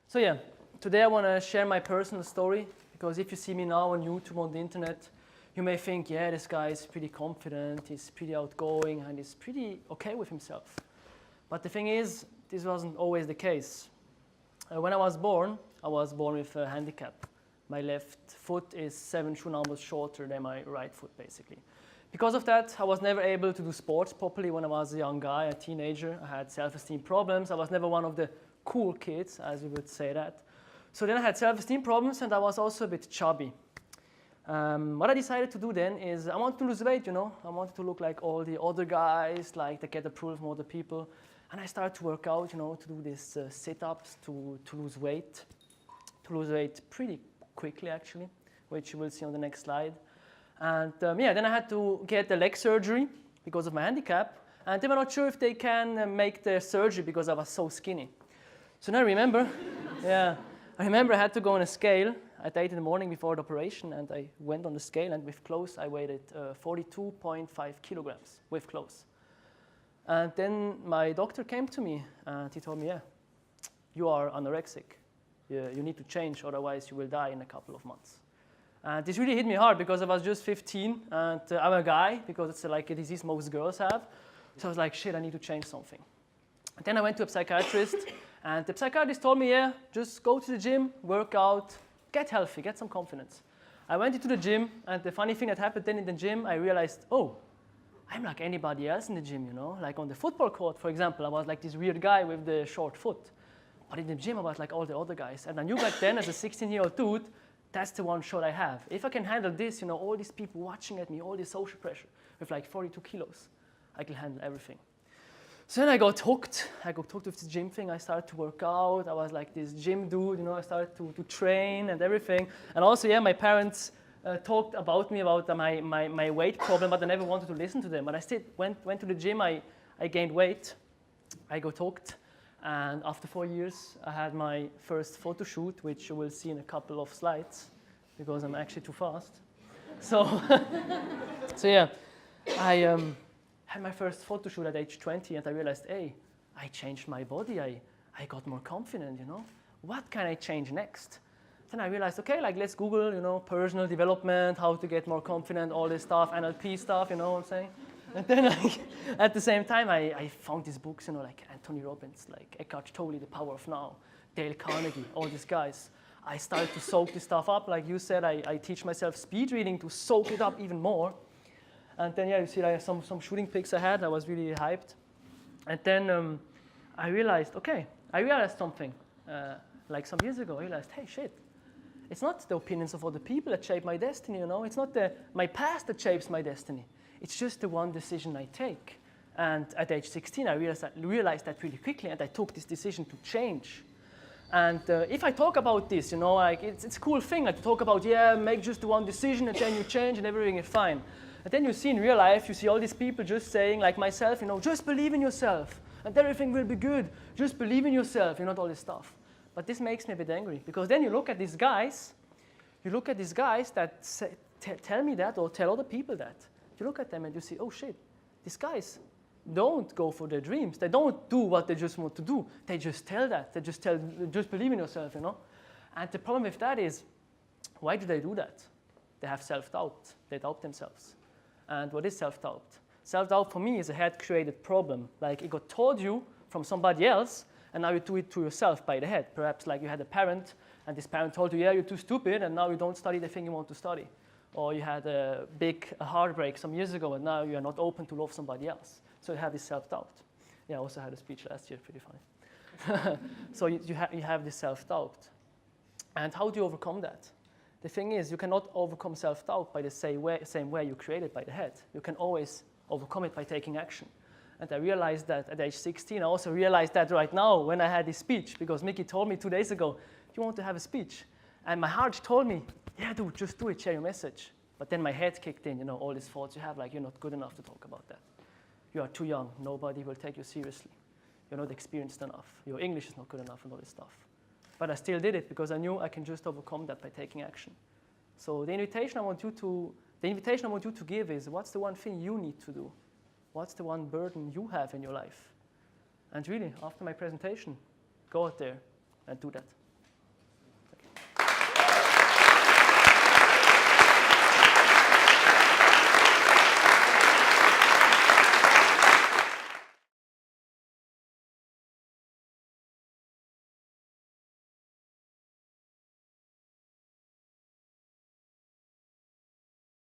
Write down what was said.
So yeah, today I want to share my personal story, because if you see me now on YouTube, on the internet, you may think, yeah, this guy is pretty confident, he's pretty outgoing, and he's pretty okay with himself. But the thing is, this wasn't always the case. When I was born with a handicap. My left foot is 7 shoe numbers shorter than my right foot, basically. Because of that, I was never able to do sports properly when I was a young guy, a teenager. I had self-esteem problems. I was never one of the cool kids, as we would say that. So then I had self-esteem problems, and I was also a bit chubby. What I decided to do then is I wanted to lose weight, you know. I wanted to look like all the other guys, like they get approval from other people. And I started to work out, you know, to do these sit-ups, to lose weight. To lose weight pretty quickly, actually, which you will see on the next slide. And yeah, then I had to get the leg surgery because of my handicap. And they were not sure if they can make the surgery because I was so skinny. So now I remember, I had to go on a scale at 8 in the morning before the operation, and I went on the scale, and with clothes I weighed 42.5 kilograms with clothes. And then my doctor came to me and he told me, yeah, you are anorexic. You need to change, otherwise you will die in a couple of months. And this really hit me hard because I was just 15 and I'm a guy, because it's like a disease most girls have. So I was like, shit, I need to change something. And then I went to a psychiatrist, and the psychiatrist told me, yeah, just go to the gym, work out, get healthy, get some confidence. I went into the gym, and the funny thing that happened then in the gym, I realized, oh, I'm like anybody else in the gym, you know? Like on the football court, for example, I was like this weird guy with the short foot. But in the gym, I was like all the other guys. And I knew back then, as a 16-year-old dude, that's the one shot I have. If I can handle this, you know, all these people watching at me, all this social pressure, with like 42 kilos, I can handle everything. So then I got hooked. I got hooked with this gym thing. I started to work out. I was like this gym dude, you know, I started to train and everything. And also, yeah, my parents talked about me, about my weight problem, but I never wanted to listen to them. But I still went to the gym. I gained weight. I got hooked. And after 4 years, I had my first photo shoot, which you will see in a couple of slides, because I'm actually too fast. So, so yeah, I had my first photo shoot at age 20, and I realized, hey, I changed my body. I got more confident, you know. What can I change next? Then I realized, okay, like let's Google, you know, personal development, how to get more confident, all this stuff, NLP stuff, you know what I'm saying? And then, like, at the same time, I found these books, you know, like Anthony Robbins, like Eckhart Tolle, The Power of Now, Dale Carnegie, all these guys. I started to soak this stuff up. Like you said, I teach myself speed reading to soak it up even more. And then, yeah, you see like some shooting pics I had. I was really hyped. And then I realized something. Like some years ago, I realized, hey, shit. It's not the opinions of other people that shape my destiny, you know. It's not my past that shapes my destiny. It's just the one decision I take. And at age 16, I realized that really quickly, and I took this decision to change. And if I talk about this, you know, like it's a cool thing, like to talk about, yeah, make just the one decision, and then you change, and everything is fine. And then you see in real life, you see all these people just saying, like myself, you know, just believe in yourself, and everything will be good. Just believe in yourself, you know, all this stuff. But this makes me a bit angry, because then you look at these guys, that tell me that, or tell other people that. You look at them and you see, oh shit, these guys don't go for their dreams. They don't do what they just want to do. They just tell that. They just believe in yourself, you know. And the problem with that is, why do they do that? They have self-doubt. They doubt themselves. And what is self-doubt? Self-doubt for me is a head-created problem. Like it got told you from somebody else, and now you do it to yourself by the head. Perhaps like you had a parent, and this parent told you, yeah, you're too stupid, and now you don't study the thing you want to study. Or you had a big heartbreak some years ago, and now you are not open to love somebody else. So you have this self-doubt. Yeah, I also had a speech last year, pretty funny. So you have this self-doubt. And how do you overcome that? The thing is, you cannot overcome self-doubt by the same way you created by the head. You can always overcome it by taking action. And I realized that at age 16. I also realized that right now when I had this speech, because Mickey told me 2 days ago, you want to have a speech? And my heart told me, yeah, dude, just do it, share your message. But then my head kicked in, you know, all these thoughts you have, like you're not good enough to talk about that. You are too young, nobody will take you seriously. You're not experienced enough. Your English is not good enough and all this stuff. But I still did it because I knew I can just overcome that by taking action. So the invitation I want you to give is, what's the one thing you need to do? What's the one burden you have in your life? And really, after my presentation, go out there and do that.